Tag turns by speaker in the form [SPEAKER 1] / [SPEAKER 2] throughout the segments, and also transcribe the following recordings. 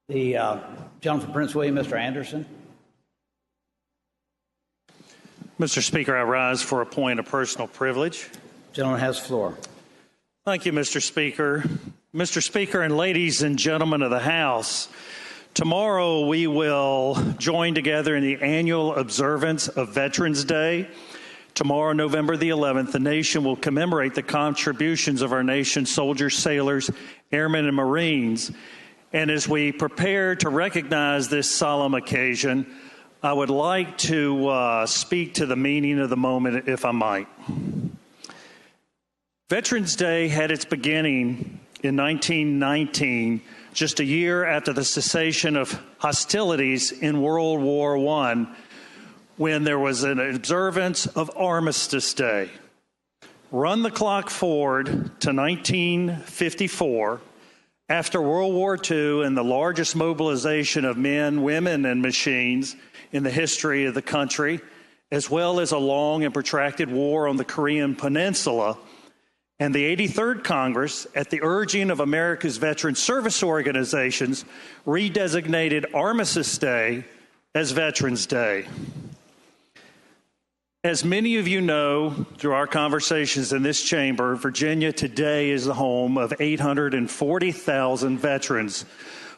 [SPEAKER 1] The gentleman from Prince William, Mr. Anderson.
[SPEAKER 2] Mr. Speaker, I rise for a point of personal privilege.
[SPEAKER 1] Gentleman has the floor.
[SPEAKER 2] Thank you, Mr. Speaker. Mr. Speaker and ladies and gentlemen of the House, tomorrow we will join together in the annual observance of Veterans Day. Tomorrow, November the 11th, the nation will commemorate the contributions of our nation's soldiers, sailors, airmen, and Marines. And as we prepare to recognize this solemn occasion, I would like to speak to the meaning of the moment, if I might. Veterans Day had its beginning in 1919, just a year after the cessation of hostilities in World War I, when there was an observance of Armistice Day. Run the clock forward to 1954, after World War II and the largest mobilization of men, women, and machines in the history of the country, as well as a long and protracted war on the Korean Peninsula, and the 83rd Congress, at the urging of America's veteran service organizations, redesignated Armistice Day as Veterans Day. As many of you know through our conversations in this chamber, Virginia today is the home of 840,000 veterans,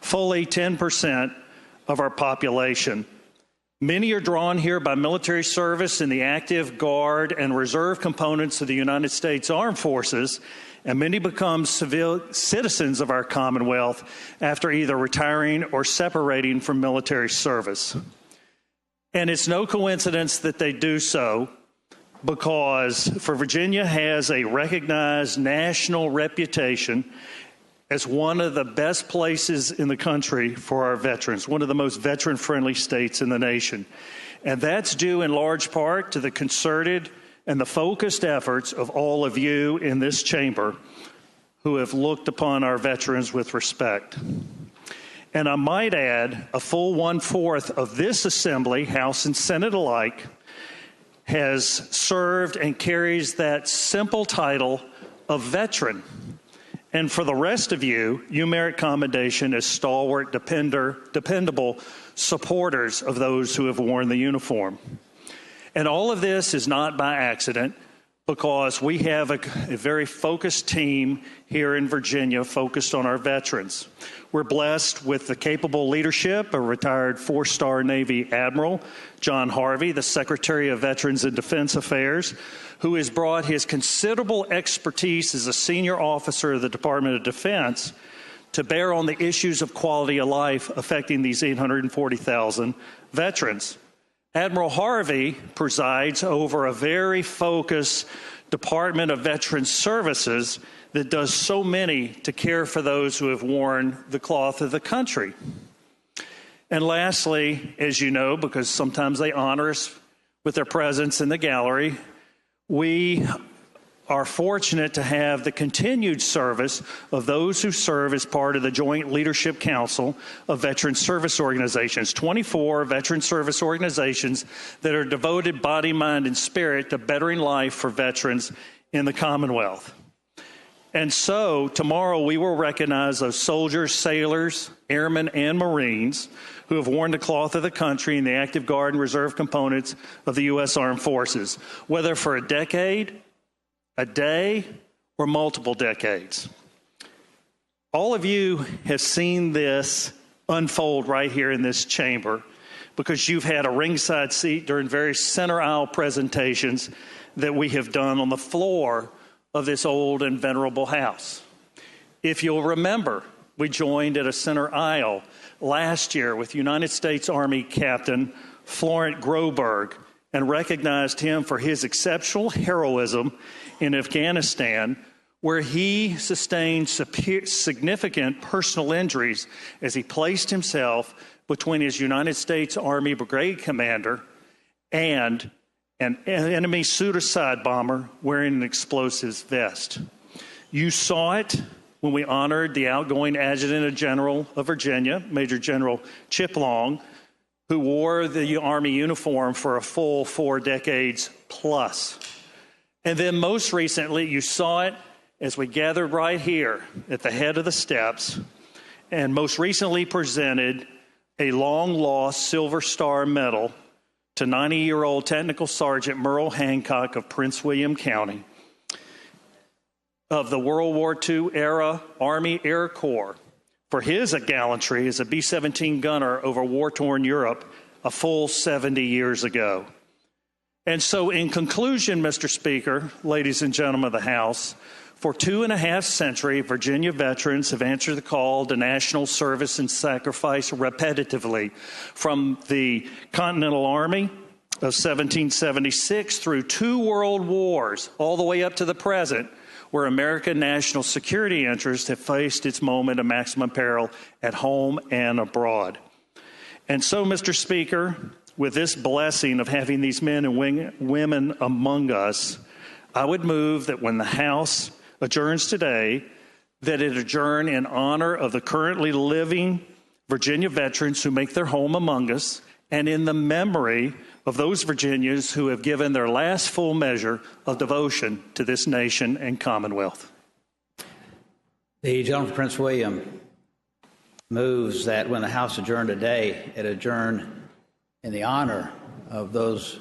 [SPEAKER 2] fully 10% of our population. Many are drawn here by military service in the active, guard, and reserve components of the United States Armed Forces, and many become citizens of our Commonwealth after either retiring or separating from military service. And it's no coincidence that they do so, because Virginia has a recognized national reputation as one of the best places in the country for our veterans, one of the most veteran-friendly states in the nation. And that's due in large part to the concerted and the focused efforts of all of you in this chamber who have looked upon our veterans with respect. And I might add, a full 1/4 of this assembly, House and Senate alike, has served and carries that simple title of veteran. And for the rest of you, you merit commendation as stalwart, dependable supporters of those who have worn the uniform. And all of this is not by accident, because we have a very focused team here in Virginia focused on our veterans. We're blessed with the capable leadership of retired 4-star Navy Admiral John Harvey, the Secretary of Veterans and Defense Affairs, who has brought his considerable expertise as a senior officer of the Department of Defense to bear on the issues of quality of life affecting these 840,000 veterans. Admiral Harvey presides over a very focused Department of Veterans Services that does so many to care for those who have worn the cloth of the country. And lastly, as you know, because sometimes they honor us with their presence in the gallery, we are fortunate to have the continued service of those who serve as part of the Joint Leadership Council of Veteran Service Organizations, 24 veteran service organizations that are devoted body, mind, and spirit to bettering life for veterans in the Commonwealth. And so tomorrow we will recognize those soldiers, sailors, airmen, and Marines who have worn the cloth of the country in the active guard and reserve components of the U.S. Armed Forces, whether for a decade, a day, or multiple decades. All of you have seen this unfold right here in this chamber, because you've had a ringside seat during various center aisle presentations that we have done on the floor of this old and venerable house. If you'll remember, we joined at a center aisle last year with United States Army Captain Florent Groberg and recognized him for his exceptional heroism in Afghanistan, where he sustained significant personal injuries as he placed himself between his United States Army brigade commander and an enemy suicide bomber wearing an explosives vest. You saw it when we honored the outgoing Adjutant General of Virginia, Major General Chip Long, who wore the Army uniform for a full 4 decades plus. And then most recently, you saw it as we gathered right here at the head of the steps and most recently presented a long-lost Silver Star Medal to 90-year-old Technical Sergeant Merle Hancock of Prince William County of the World War II era Army Air Corps for his gallantry as a B-17 gunner over war-torn Europe a full 70 years ago. And so in conclusion, Mr. Speaker, ladies and gentlemen of the House, for 2.5 centuries, Virginia veterans have answered the call to national service and sacrifice repetitively, from the Continental Army of 1776 through 2 world wars, all the way up to the present, where American national security interests have faced its moment of maximum peril at home and abroad. And so, Mr. Speaker, with this blessing of having these men and women among us, I would move that when the House adjourns today, that it adjourn in honor of the currently living Virginia veterans who make their home among us, and in the memory of those Virginians who have given their last full measure of devotion to this nation and Commonwealth.
[SPEAKER 1] The gentleman from Prince William moves that when the House adjourn today, it adjourn in the honor of those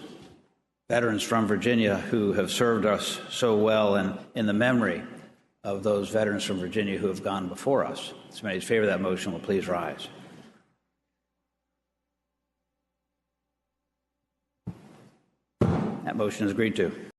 [SPEAKER 1] veterans from Virginia who have served us so well, and in the memory of those veterans from Virginia who have gone before us. As many as favor that motion will please rise. That motion is agreed to.